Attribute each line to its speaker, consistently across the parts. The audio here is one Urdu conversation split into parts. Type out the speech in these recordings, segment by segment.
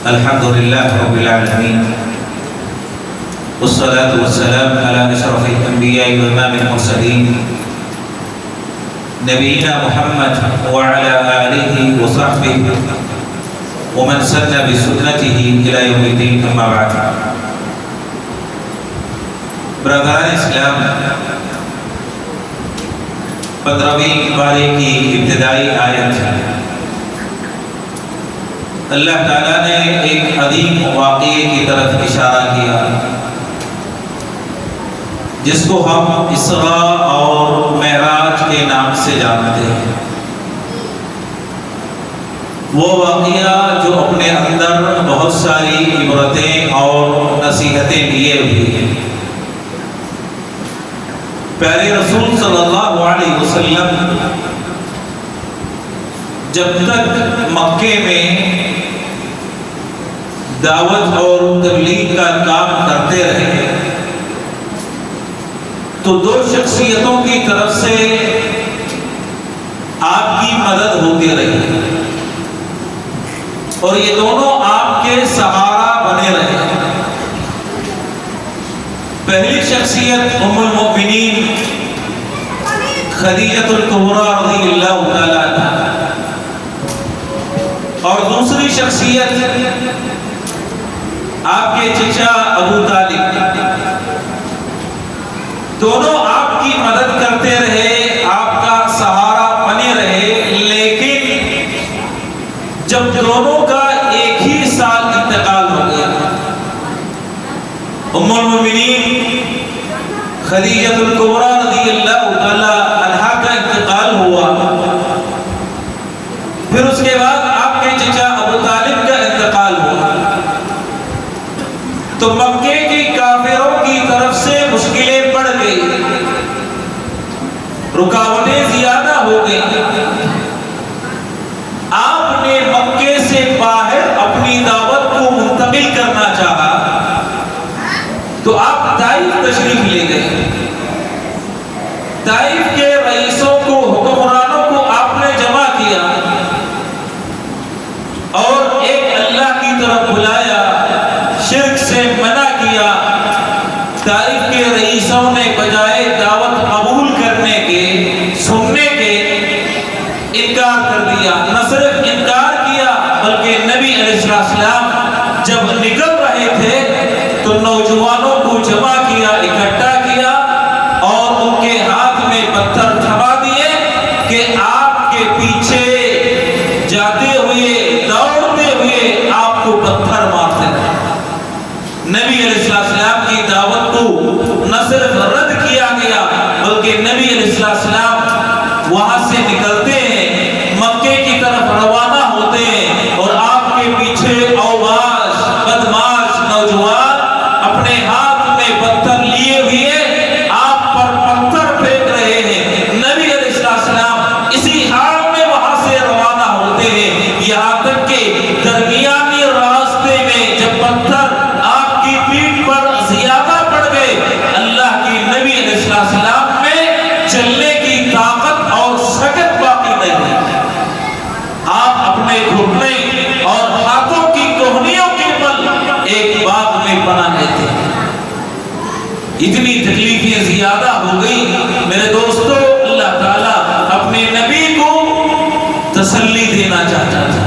Speaker 1: الحمد لله رب العالمين والصلاة والسلام على أشرف الأنبياء وإمام المرسلين نبينا محمد وعلى آله وصحبه ومن سن بسنته إلى يوم الدين أما بعد. برادران اسلام، 15ویں پارے کی ابتدائی آیت ہے. اللہ تعالیٰ نے ایک عظیم واقعے کی طرف اشارہ کیا جس کو ہم اسراء اور معراج کے نام سے جانتے ہیں. وہ واقعہ جو اپنے اندر بہت ساری عبرتیں اور نصیحتیں لیے ہوئے ہیں. پیارے رسول صلی اللہ علیہ وسلم جب تک مکے میں دعوت اور تبلیغ کا کام کرتے رہے تو دو شخصیتوں کی طرف سے آپ کی مدد ہوتی رہی اور یہ دونوں آپ کے سہارا بنے رہے. پہلی شخصیت ام المؤمنین خدیجہ الکبریٰ رضی اللہ تعالی عنہا اور دوسری شخصیت آپ کے چچا ابو طالب. دونوں آپ کی مدد کرتے رہے، آپ کا سہارا بنے رہے، لیکن جب دونوں کا ایک ہی سال انتقال ہو گیا، ام المؤمنین خدیجہ الکبریٰ رضی اللہ تعالی عنہا کا انتقال ہوا، پھر اس کے بعد آپ کے چچا ابو طالب کا انتقال ہوا، تو مکے کی کافروں کی طرف سے مشکلیں بڑھ گئی، رکاوٹیں زیادہ ہو گئی. آپ نے مکے سے باہر اپنی دعوت کو منتقل کرنا چاہا تو آپ طائف تشریف لے گئے. طائف کے رئیسوں کو، حکمرانوں کو آپ نے جمع کیا اور ایک اللہ کی طرف بلایا، شرک سے منع کیا. طائف کے رئیسوں نے بجائے دعوت قبول کرنے کے، سننے کے، انکار کر دیا. نہ صرف انکار کیا بلکہ نبی علیہ السلام جب نکل رہے تھے تو نوجوانوں کو جمع کیا، اکٹھا کیا اور ان کے ہاتھ میں پتھر تھما دیے کہ آپ کے پیچھے جاتے ہوئے، دوڑتے ہوئے آپ کو پتھر مارتے رہے. نبی علیہ السلام کی دعوت کو نہ صرف رد کیا گیا بلکہ نبی علیہ السلام وہاں سے نکلتے ہیں، مکے کی طرف روانہ ہوتے ہیں اور آپ کے پیچھے اوباش بدماش نوجوان اپنے ہاتھ میں پتھر لیے ہوئے آپ پر پتھر پھینک رہے ہیں. نبی علیہ السلام اسی حال میں وہاں سے روانہ ہوتے ہیں، یہاں تک کہ درمیانی راستے میں جب پتھر آپ کی پیٹھ پر زیادہ پڑ گئے، اللہ کی نبی علیہ السلام میں چلنے کی طاقت اور سکت باقی نہیں ہے. آپ اپنے گھٹنے اور ہاتھوں کی کوہنیوں کے بل ایک باغ میں پناہ لیتے ہیں. اتنی تکلیفیں زیادہ ہو گئی. میرے دوستو، اللہ تعالیٰ اپنے نبی کو تسلی دینا چاہتا تھا،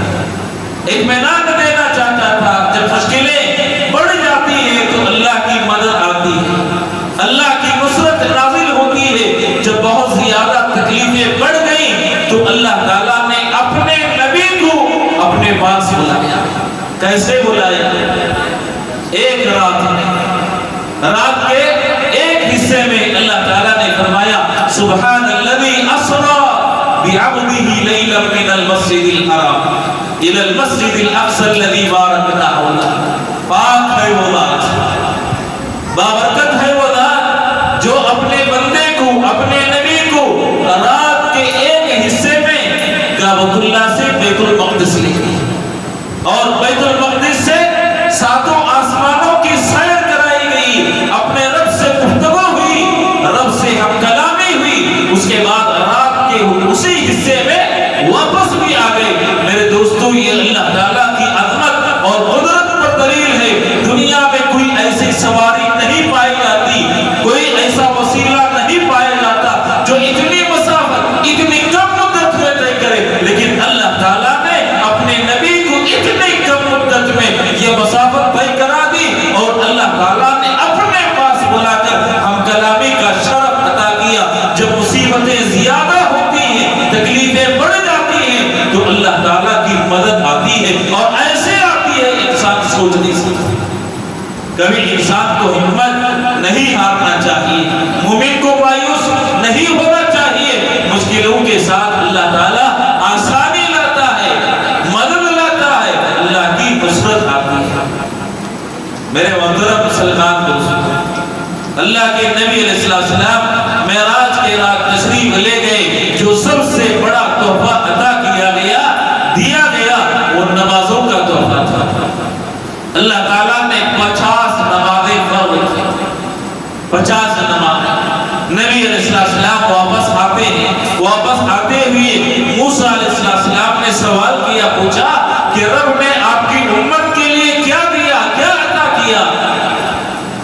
Speaker 1: اطمینان دینا چاہتا تھا. جب مشکلیں بڑھ جاتی ہیں تو اللہ کی مدد آتی ہے، اللہ کی نصرت نازل ہوتی ہے. جب بہت زیادہ تکلیفیں بڑھ گئیں تو اللہ تعالیٰ نے اپنے نبی کو اپنے پاس بلایا. کیسے بلایا؟ ایک رات کے ایک حصے میں اللہ تعالیٰ نے فرمایا سبحان الذی اسری بعبدہ لیلا من المسجد الحرام الى المسجد الاقصى الذی بارکنا حولہ. پاک ہے وہ ذات، بابرکت ہے وہ ذات جو اپنے بندے کو، اپنے نبی کو رات کے ایک حصے میں کعبۃ اللہ سے بیت المقدس لے گئی اور بیت المقدس سے ساتوں آسمانوں کی سیر کرائی گئی. اپنے رب سے گفتگو ہوئی، رب سے ہم کلامی ہوئی. اس کے بعد رات کے اسی حصے میں واپس بھی آ گئے. میرے دوستو، یہ اللہ تعالیٰ کی عظمت اور قدرت سوچ نہیں سکتا۔ کبھی انسان کو ہمت نہیں ہارنا چاہیے، مومن کو مایوس نہیں ہونا چاہیے۔ مشکلوں کے ساتھ اللہ تعالیٰ آسانی لاتا ہے، مدد لاتا ہے، اللہ کی نصرت آتی ہے۔ میرے محترم مسلمان دوست، اللہ کے نبی علیہ السلام معراج کے رات تشریف لے گئے، جو سب سے بڑا تحفہ عطا دیا گیا وہ نمازوں کا تحفہ تھا۔ اللہ تعالیٰ نے 50 نمازیں فرض کی، 50 نمازیں۔ نبی علیہ السلام واپس آتے ہیں، واپس آتے ہوئے موسیٰ علیہ السلام نے سوال کیا، پوچھا کہ رب نے آپ کی امت کے لیے کیا دیا، کیا عطا کیا؟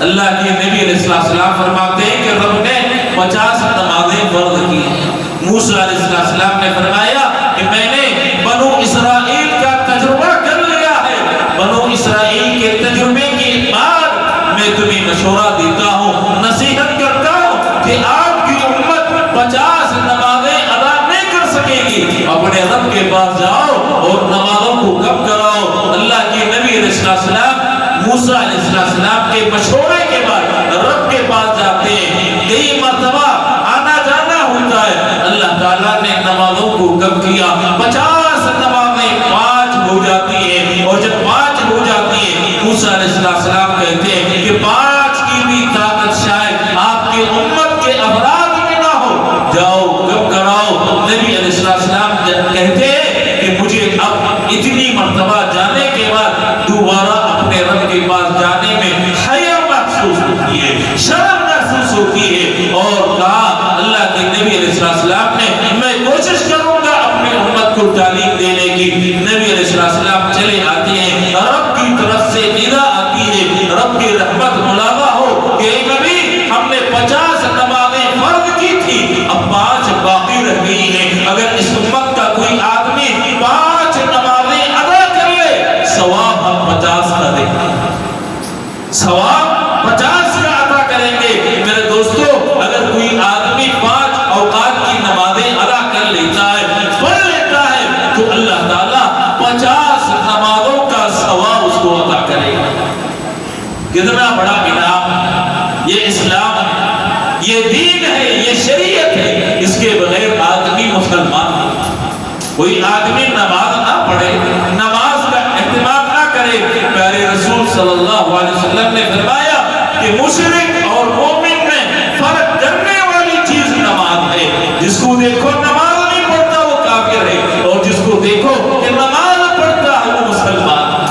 Speaker 1: اللہ کے نبی علیہ السلام فرماتے ہیں کہ رب نے 50 نمازیں فرض کی ہیں۔ موسیٰ علیہ السلام نے فرمایا کہ میں نے بنو اسرائیل کا تجربہ کر لیا ہے، بنو اسرائیل کے تجربے کے بعد میں تمہیں مشورہ دیتا ہوں، نصیحت کرتا ہوں کہ آپ کی امت 50 نمازیں ادا نہیں کر سکے گی، اپنے رب کے پاس جاؤ اور نمازوں کو کم کراؤ۔ اللہ کے نبی علیہ السلام موسیٰ علیہ السلام کے مشورے کے بعد رب کے پاس جاتے ہیں، کئی مرتبہ آنا جانا ہوتا ہے، اللہ تعالیٰ نے نمازوں کو کم کیا، 50 نمازیں 5 ہو جاتی ہیں، اور جب 5 ہو جاتی ہیں موسیٰ علیہ السلام کہتے ہیں کہ 5 کی بھی طاقت شاید آپ کی امت کے افراد میں نہ ہو، جاؤ کم کراؤ۔ نبی علیہ السلام کہتے ہیں کہ مجھے اب اتنی مرتبہ جانے کے بعد دوبارہ اپنے رب کے پاس جانے میں حیا محسوس ہوتی ہے، شرم محسوس ہوتی ہے، اور کہا اللہ کے نبی علیہ السلام نے میں کوشش کروں گا اپنی امت کو تعلیم دینے کی۔ نبی علیہ السلام چلے آتے ہیں، رب کی طرف سے ندا آتی ہے، رب کی رحمت ملاحظہ ہو کہ اے نبی ہم نے 50 نمازیں فرض کی تھی، اب 5 باقی رہ گئی ہیں، اگر اس امت کا کوئی آدمی 5 نمازیں ادا کر لے ثواب ہم 50 کا دیں گے، ثواب 50 کا عطا کریں گے۔ میرے دوستو، اگر کوئی آدمی 5 اوقات کی نمازیں ادا کر لیتا ہے، پڑھ لیتا ہے، تو اللہ تعالیٰ 50 نمازوں کا ثواب اس کو عطا کرے گا۔ کتنا بڑا انعام! یہ اسلام ہے، یہ دین ہے، یہ شریعت ہے، اس کے بغیر آدمی مسلمان ہے۔ کوئی آدمی نماز نہ پڑھے، نماز کا اہتمام نہ کرے، پیارے رسول صلی اللہ علیہ وسلم نے فرمایا کہ مشرک اور مومن میں فرق کرنے والی چیز نماز ہے۔ جس کو دیکھو نماز نہیں پڑھتا وہ کافر ہے، اور جس کو دیکھو کہ نماز پڑھتا ہے وہ مسلمان ہے۔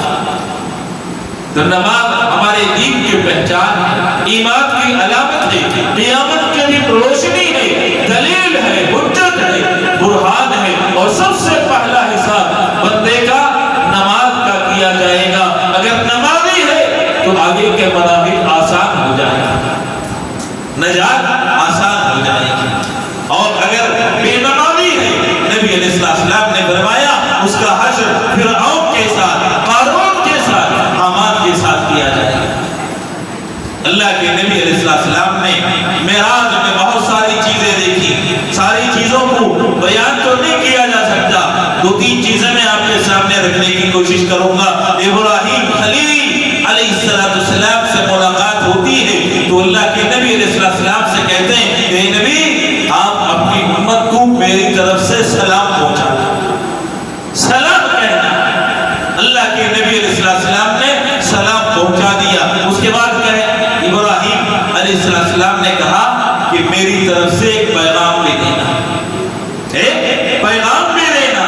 Speaker 1: تو نماز ہمارے دین کی پہچان ہے، ایمان کی علامت ہے، قیامت کے دن روشنی ہے، دلیل ہے، حجت ہے، برہان ہے، اور سب سے پہلا حساب بندے کا نماز کا کیا جائے گا۔ اگر نمازی ہے تو آگے کے مراحل آسان ہو جائے گا، نجات آسان ہو جائے گی، اور اگر بے نمازی ہے نبی علیہ السلام نے فرمایا اس کا حشر فرعون کے ساتھ، قارون کے ساتھ، حامان کے ساتھ کیا جائے گا۔ اللہ کے نبی علیہ السلام نے معراج میں بہت ساری چیزیں دیکھی، ساری چیزوں کو بیان تو نہیں کیا جا سکتا، 2-3 چیزیں میں آپ کے سامنے رکھنے کی کوشش کروں گا۔ ابراہیم خلیل علیہ السلام سے ملاقات ہوتی ہے تو اللہ کے نبی علیہ السلام سے کہتے ہیں اے نبی آپ اپنی امت کو میری طرف سے سلام پہنچا، سلام کہنا۔ اللہ کے نبی علیہ السلام نے سلام پہنچا دیا۔ اس کے بعد کہے ابراہیم علیہ السلام نے کہا کہ میری طرف سے ایک پیغام بھی دینا، ایک پیغام بھی دینا،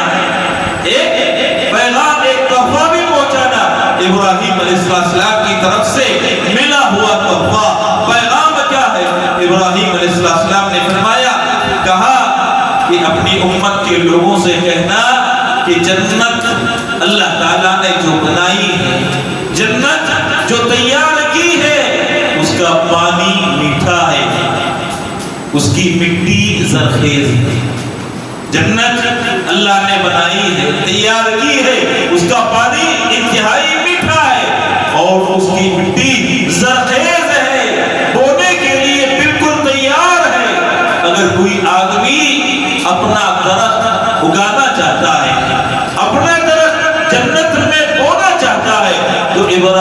Speaker 1: ایک پیغام، ایک تحفہ بھی پہنچانا۔ ابراہیم علیہ السلام کی طرف سے ملا ہوا تحفہ پیغام کیا ہے؟ ابراہیم علیہ السلام نے فرمایا، کہا کہ اپنی امت کے لوگوں سے کہنا کہ جنت اللہ تعالیٰ نے جو بنائی ہے، جنت جو تیار کی ہے، اس کا پانی میٹھا ہے، اس کی مٹی زرخیز ہے۔ جنت اللہ نے بنائی ہے، تیار کی ہے، اس کا پانی انتہائی میٹھا ہے، اور اس کی مٹی زرخیز ہے، بونے کے لیے بالکل تیار ہے۔ اگر کوئی آدمی اپنا درخت اگانا چاہتا ہے، اپنا درخت جنت میں بونا چاہتا ہے، تو ابراہیم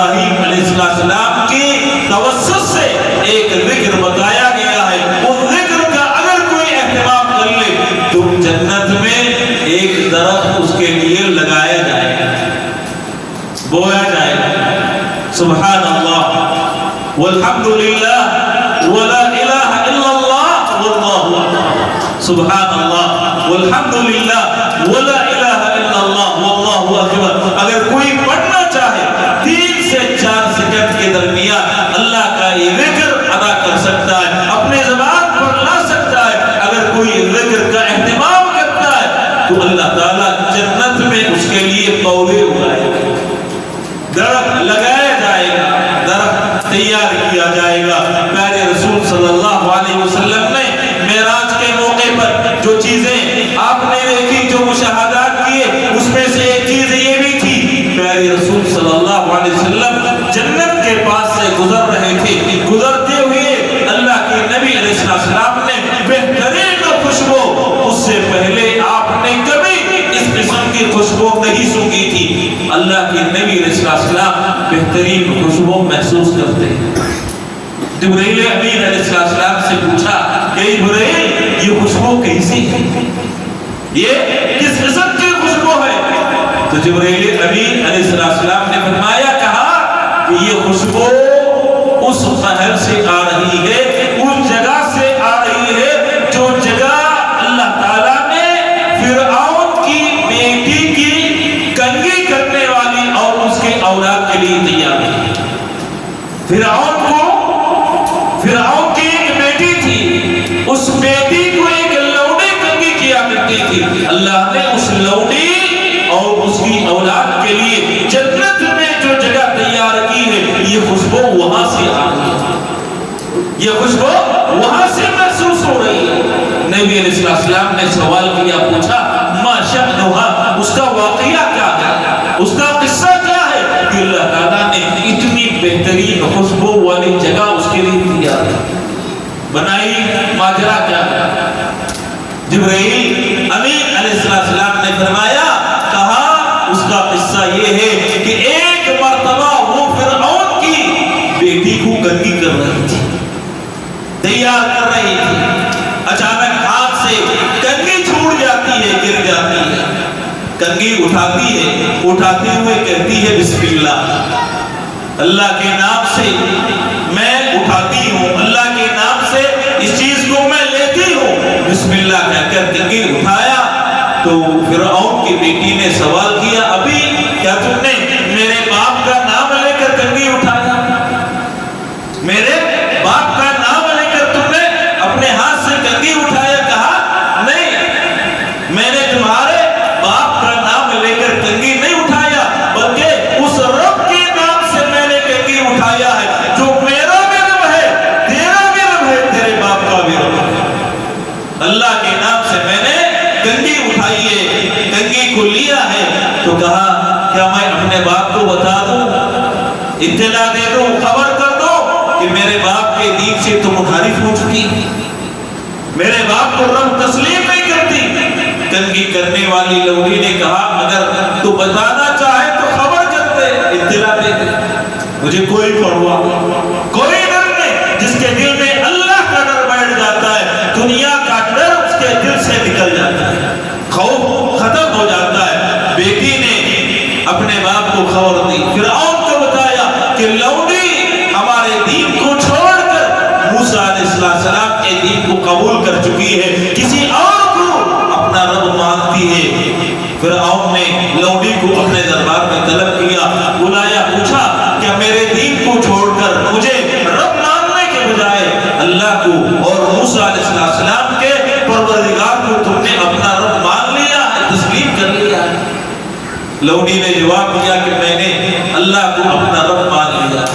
Speaker 1: جائے گا. سبحان اللہ والحمد للہ ولا الہ الا اللہ واللہ اکبر. سبحان اللہ والحمد للہ ولا الہ الا اللہ واللہ اکبر. اگر کوئی پڑھنا چاہے 3 سے 4 سیکنڈ کے درمیان اللہ کا یہ ذکر ادا کر سکتا ہے, اپنے زبان پر لا سکتا ہے. اگر کوئی ذکر کا اہتمام کرتا ہے تو اللہ تعالیٰ جنت میں اس کے لیے پودے اگائے گا, درخت لگایا جائے گا, درخت تیار کیا جائے گا. پیارے رسول صلی اللہ علیہ وسلم نے معراج کے موقع پر جو چیزیں آپ نے دیکھی, جو مشاہدات کیے, اس میں سے ایک چیز یہ بھی تھی, پیارے رسول صلی اللہ علیہ وسلم جنت کے پاس سے گزر رہے تھے. گزرتے ہوئے اللہ کے نبی علیہ السلام نے بہترین خوشبو, اس سے پہلے آپ نے کبھی اس قسم کی خوشبو نہیں سونگھی تھی. اللہ کے نبی علیہ السلام بہترین خوشبو محسوس کرتے ہیں. جبرائیل امین علیہ السلام سے پوچھا کہ جبرائیل یہ خوشبو کیسی ہے, یہ کس قسم کی خوشبو ہے؟ تو جبرائیل امین علیہ السلام نے فرمایا, کہا کہ یہ خوشبو اس شہر سے آ رہی ہے, اس جگہ سے آ رہی ہے جو جگہ اللہ تعالیٰ نے فرعون کی بیٹی کی کنگھی کرنے والی اور اس کے اولاد کے لیے تیار کی. فرعون کی ایک بیٹی تھی, اس بیٹی کو ایک لوڈی کنگھی کیا کرتی تھی. اللہ نے اس لوڈی اور اس کی اولاد کے لیے جنت میں جو جگہ تیار کی ہے, یہ خوشبو وہاں سے آ رہی ہے, یہ خوشبو وہاں سے محسوس ہو رہی ہے. نبی علیہ السلام نے سوال کیا, پوچھا ما شأنها, اس کا واقعہ کیا ہے, اس کا قصہ کیا ہے کہ اللہ تعالیٰ نے اتنی بہترین خوشبو والی جگہ اس کے لیے تیار بنائی, ماجرا کیا ہے؟ جبرائیل امین علیہ السلام نے فرمایا, کہا اس کا قصہ یہ ہے کہ ایک مرتبہ وہ فرعون کی بیٹی کو کنگھی کر رہی تھی, تیار کر رہی تھی. اچانک ہاتھ سے کنگھی چھوٹ جاتی ہے, گر جاتی ہے. کنگھی اٹھاتی ہے, اٹھاتے ہوئے کہتی ہے بسم اللہ, اللہ کے نام سے میں اٹھاتی ہوں, اللہ کے نام سے اس چیز کو میں لیتی ہوں, بسم اللہ کہہ کر کنگھی اٹھایا. تو فرعون کی بیٹی نے سوال کیا, ابھی کیا تم نے میرے باپ کا نام لے کر کنگھی اٹھایا, میرے باپ کا نام لے کر تم نے اپنے ہاتھ سے کنگھی اٹھایا؟ کہا نہیں, میں نے تمہارے باپ کا نام لے کر کنگھی نہیں اٹھایا, بلکہ اس رب کے نام سے میں نے کنگھی اٹھایا ہے جو میرا بھی رب ہے, تیرا بھی رب ہے, تیرے باپ کا بھی رب ہے. اللہ کے نام سے میں نے کنگھی اٹھائی ہے, کنگھی کو لیا ہے. تو کہا کیا میں اپنے باپ کو بتا دوں, اطلاع دے دوں, خبر کر دو کہ میرے باپ کے دین سے تم منحرف ہو چکی, میرے باپ کو رب تسلیم نہیں کرتی. کنگھی کرنے والی لوڈی نے کہا اگر تو بتانا چاہے تو خبر کرتے, اطلاع دے دے, مجھے کوئی پرواہ, کوئی ڈر نہیں. جس کے دل میں اللہ کا ڈر بیٹھ جاتا ہے, دنیا کا ڈر اس کے دل سے نکل جاتا ہے, خوف ختم ہو جاتا ہے. بیٹی نے اپنے باپ کو خبر دی, فرعون کو بتایا کہ لوڈی ہمارے دین کو چھوڑ کر موسیٰ علیہ السلام کے دین کو قبول کر چکی ہے, کسی اور کو اپنا رب مانتی ہے. فرعون نے لوڈی کو اپنے دربار میں طلب کیا, بلایا, پوچھا کیا میرے دین کو چھوڑ کر مجھے رب ماننے کے بجائے اللہ کو اور موسیٰ علیہ السلام کے پروردگار کو تم نے اپنا رب مان لیا ہے, تسلیم کر لیا ہے؟ لوڈی نے جواب دیا کہ میں نے اللہ کو اپنا رب مان لیا,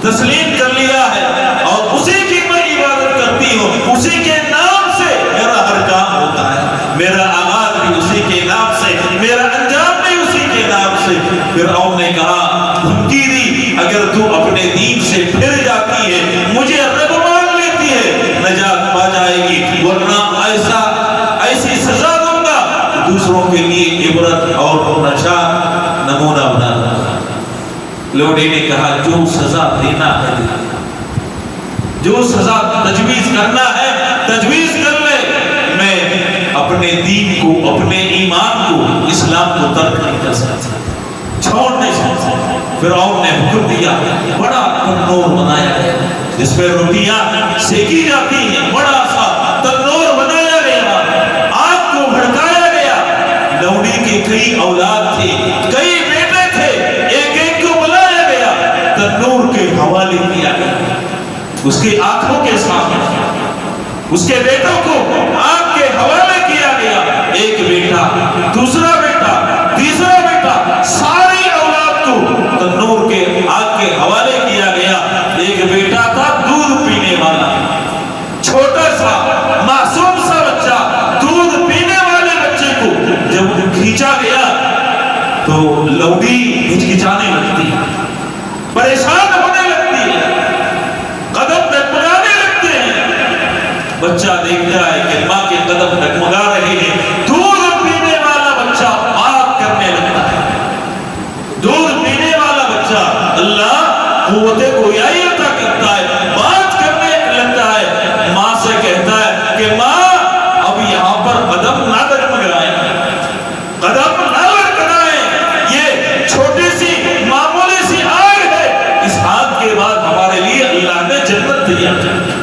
Speaker 1: تسلیم کر لیا ہے, اور اسی کی میں عبادت کرتی ہوں, اسی کے نام سے میرا ہر کام ہوتا ہے, میرا آغاز بھی اسی کے نام سے, میرا انجام بھی اسی کے نام سے. فرعون نے کہا, دھمکی دی, اگر تو اپنے دین سے پھر جاتی ہے, مجھے رب مان لیتی ہے, نجات پا جائے گی, ورنہ ایسی سزا دوں گا دوسروں کے لیے عبرت اور نشان نمونہ بنا دوں. لوڈی نے کہا جو سزا دینا ہے, جو سزا تجویز کرنا ہے تجویز کر لے, میں اپنے دین کو, اپنے ایمان کو, اسلام کو ترک نہیں کر سکتا, چھوڑ نہیں سکتا. فرعون نے حکم دیا بڑا تنور بنایا گیا جس پہ روٹیاں سیکی جاتی ہیں، بڑا سا تنور بنایا گیا، آگ کو بھڑکایا گیا۔ لوڈی کے کئی اولاد تھے، کئی بیٹے تھے، ایک ایک کو بلایا گیا، تنور کے حوالے کیا گیا، اس کی آنکھوں کے سامنے اس کے بیٹوں کو آگ کے حوالے کیا گیا، ایک بیٹا، دوسرا بیٹا، تیسرا بیٹا، ساری اولاد کو تنور کے آگ کے حوالے کیا گیا۔ ایک بیٹا تھا دودھ پینے والا، چھوٹا سا معصوم سا بچہ، دودھ پینے والے بچے کو جب کھینچا گیا تو لوڈی ہچکچانے لگتی ہے، پریشان ہونے لگتی ہے، قدم ڈگمگانے لگتے ہیں۔ بچہ دیکھتا ہے کہ ماں کے قدم ڈگمگا رہے ہیں، دودھ پینے والا بچہ بات کرنے لگتا ہے، دودھ پینے والا بچہ اللہ قوت گویائی عطا کرتا ہے، بات کرنے لگتا ہے، ماں سے کہتا ہے کہ ماں اب یہاں پر قدم نہ ڈگمگائیں، قدم نہ لڑکھڑائیں، یہ چھوٹی سی معمولی سی آگ ہے، اس آگ کے بعد ہمارے لیے اللہ نے جنت تیار کی،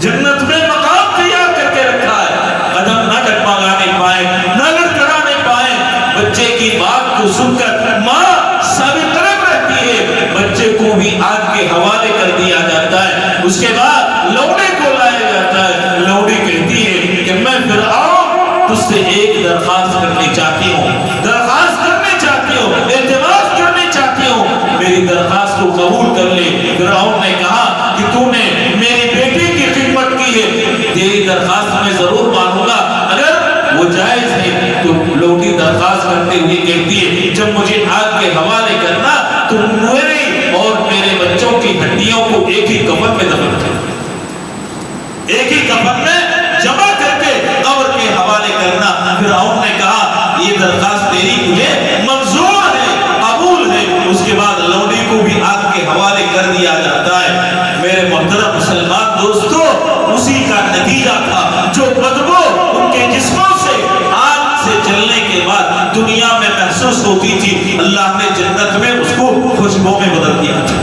Speaker 1: جنت میں مقام تیار کر کے رکھا ہے، قدم نہ ڈگمگانے پائے، نہ لڑکھڑانے پائے۔ بچے کی بات کو سن کر ماں سابقرب رہتی ہے، بچے کو بھی آگ کے حوالے کر دیا جاتا ہے۔ اس کے بعد لوڈی کو لایا جاتا ہے، لوڈی کہتی ہے کہ میں فرعون تجھ سے ایک درخواست کرنی چاہتی ہوں، درخواست کرنی چاہتی ہوں، اعتماد کرنی چاہتی ہوں، میری درخواست کو قبول کر لے۔ فرعون نے کہا کہ تو نے میری بیٹی کی خدمت کی ہے، تیری درخواست میں ضرور مانوں گا، اگر وہ جائز ہے تو لوڈی درخواست کرتے ہوئے کہتی ہے جب مجھے آگ کے حوالے کرنا تو میری اور میرے بچوں کی ہڈیوں کو ایک ہی کفن میں دفن کر، ایک ہی کفن میں جمع کر کے قبر کے حوالے کرنا۔ فرعون نے کہا یہ درخواست تیری مجھے منظور ہے، قبول ہے۔ اس کے بعد لوڈی کو بھی آگ کے حوالے کر دیا جاتا ہے۔ میرے محترم مسلمان دوستو، اسی کا نتیجہ تھا جو بدبو ان کے جسموں سے آگ سے جلنے کے بعد دنیا میں محسوس ہوتی تھی، اللہ نے جنت میں اس کو خوشبو میں بدل دیا تھا۔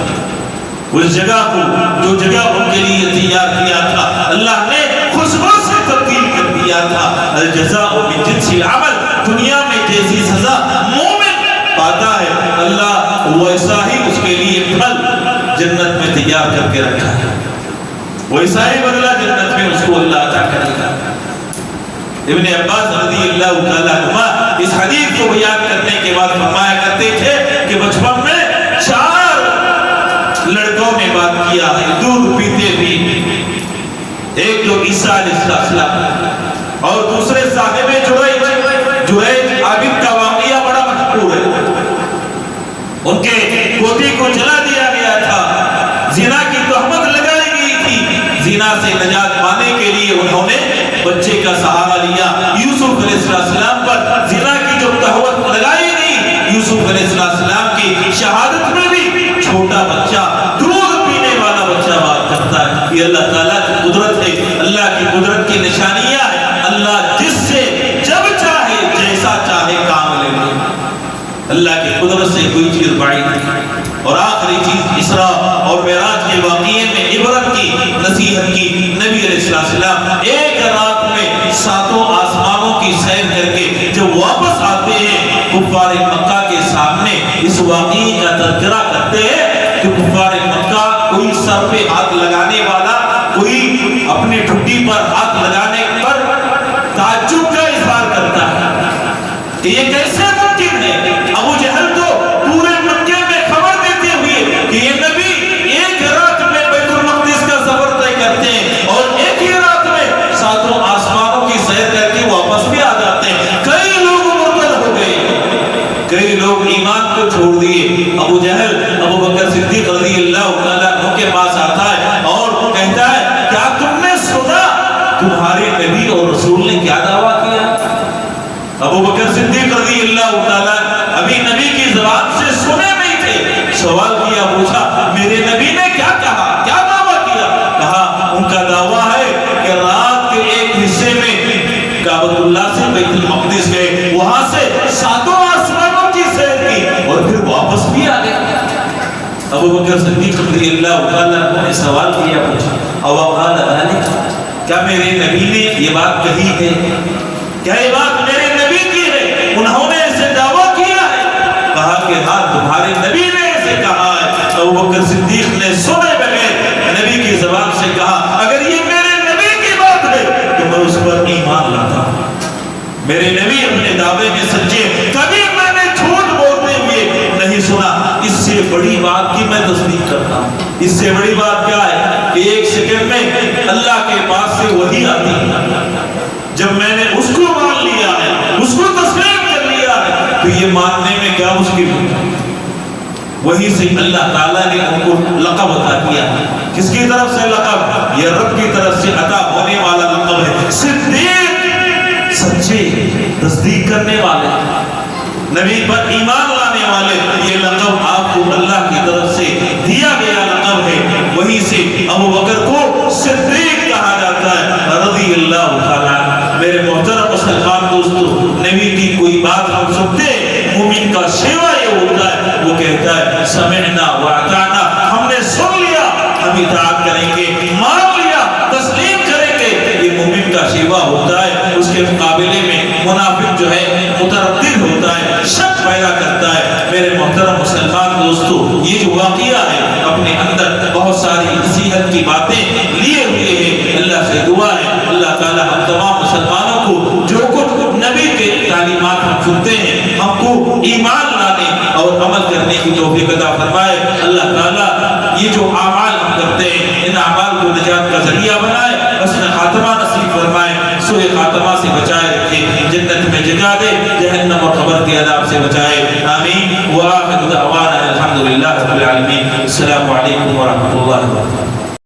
Speaker 1: اس جگہ کو جو جگہ ان کے لیے تیار کیا تھا اللہ نے خوشبو سے تبدیل کر دیا تھا۔ الجزاء من جنس العمل، دنیا میں جیسی سزا مومن پاتا ہے اللہ ویسا ہی اس کے لیے پھل جنت میں تیار کر کے رکھا ہے، ویسا ہی بدلہ جنت میں اس کو اللہ عطا کرے گا۔ ابن عباس رضی اللہ تعالیٰ عنہ اس حدیث کو بیان کرنے کے بعد فرمایا کرتے تھے کہ بچپن میں 4 لڑکوں نے بات کیا ہے دودھ پیتے بھی، ایک تو عیسیٰ علیہ السلام اور دوسرے صاحب جریج عابد کا واقعہ بڑا مشہور ہے، ان کے پوتی کو جلا دیا گیا تھا، زنا کی تہمت لگائی گئی تھی، زنا سے نجات پانے کے لیے انہوں نے بچے کا سہارا لیا۔ یوسف علیہ السلام پر زنا کی جو تہمت لگائی گئی، یوسف علیہ السلام کی شہادت میں بھی چھوٹا بچہ، دودھ پینے والا بچہ بات کرتا ہے۔ یہ اللہ تعالیٰ کی قدرت ہے، اللہ کی قدرت کی نشانیاں ہے، اللہ جس سے جب چاہے جیسا چاہے کام لے لے، اللہ کی قدرت سے کوئی چیز بعید نہیں۔ اور آخری چیز اسراء اور معراج کے واقعے میں عبرت کی نصیحت کی۔ نبی علیہ السلام ایک رات میں 7 آسمانوں کی سیر کر کے جب واپس آتے ہیں، کفار مکہ کے سامنے اس واقعے کا تذکرہ کرتے ہیں کہ کفار مکہ کوئی سر پہ ہاتھ لگانے والا، کوئی اپنی ٹھڈی پر ہاتھ لگانے پر تعجب کا اظہار کرتا ہے کہ یہ کیسے ممکن ہے۔ ابو جہل تو پورے مکے میں خبر دیتے ہوئے کہ یہ نبی ایک رات میں بیت المقدس کا سفر طے کرتے ہیں اور ایک ہی رات میں 7 آسمانوں کی سیر کر کے واپس بھی آ جاتے ہیں۔ کئی لوگ مرتد ہو گئے، کئی لوگ ایمان کو چھوڑ دیے۔ ابو جہل ابو بکر صدیق رضی اللہ تعالیٰ عنہ کے پاس آتا ہے اور کہتا ہے کیا تم نے سنا تمہارے نبی اور رسول نے کیا دعویٰ کیا؟ ابو بکر صدیق رضی اللہ تعالیٰ ابھی نبی کی زبان سے سنے نہیں تھے، سوال کیا، پوچھا میرے نبی نے کیا کہا، کیا دعویٰ کیا؟ کہا ان کا دعویٰ ہے کہ رات کے ایک حصے میں کعبۃ اللہ سے بیت المقدس گئے، وہاں سے 7 آسمانوں کی سیر کی اور پھر واپس بھی آ گئے۔ ابو بکر صدیق رضی اللہ تعالیٰ عنہ نے سوال کیا، پوچھا اوقال ذالک، کیا میرے نبی نے یہ بات کہی ہے؟ کیا یہ بات میرے نبی کی ہے؟ انہوں نے اسے دعویٰ کیا ہے؟ کہا کہ ہاں تمہارے نبی نے اسے کہا ہے۔ ابو بکر صدیق نے سنے بغیر نبی کی زبان سے کہا اگر یہ میرے نبی کی بات ہے تو میں اس پر ایمان لاتا ہوں، میرے نبی اپنے دعوے میں سچے، کبھی میں نے جھوٹ بولتے ہوئے نہیں سنا۔ اس سے بڑی بات کی میں تصدیق کرتا ہوں، اس سے بڑی بات کیا ہے کہ ایک سیکنڈ میں اللہ کے پاس سے وحی آتی ہے، جب میں نے اس کو مان لیا ہے، اس کو تسلیم کر لیا ہے، تو یہ ماننے میں کیا مشکل ہے؟ وہی سے اللہ تعالیٰ نے ان کو لقب عطا کیا۔ کس کی طرف سے لقب؟ یہ رب کی طرف سے عطا ہونے والا لقب ہے، صدیق، سچے، تصدیق کرنے والے، نبی پر ایمان لانے والے۔ یہ لقب آپ کو اللہ کی طرف سے دیا گیا لقب ہے، وہی سے ابو بکر کو صدیق کہا جاتا ہے رضی اللہ تعالیٰ عنہ۔ میرے محترم مسلمان دوستو، نبی کی کوئی بات ہم سنتے ہیں، مومن کا شیوا یہ ہوتا ہے، وہ کہتا ہے سمعنا واطعنا، ہم نے سن لیا، ہم اطاعت کریں گے، مان لیا، تسلیم کریں گے۔ یہ مومن کا شیوا ہوتا ہے۔ اس کے مقابلے میں منافق جو ہے متردد ہوتا ہے، شک پیدا کرتا ہے۔ میرے محترم مسلمان دوستو، یہ جو واقعہ ہے اپنے اندر بہت ساری نصیحت کی باتیں لیے ہوئے ہیں۔ اللہ سے دعا ہے اللہ تعالی ہم تمام مسلمانوں کو جو کچھ نبی کے تعلیمات ہم سنتے ہیں ہم کو ایمان لانے اور عمل کرنے کی توفیق عطا فرمائے۔ اللہ تعالی یہ جو اعمال ہم کرتے ہیں ان اعمال کو نجات کا ذریعہ بنائے، حسن خاتمہ نصیب فرمائے، سوء خاتمہ سے بچائے رکھے، جنت میں جگہ دے، جہنم اور قبر کے عذاب سے بچائے، آمین۔ وآخر دعوانا الحمدللہ رب العالمین۔ السلام علیکم ورحمۃ اللہ۔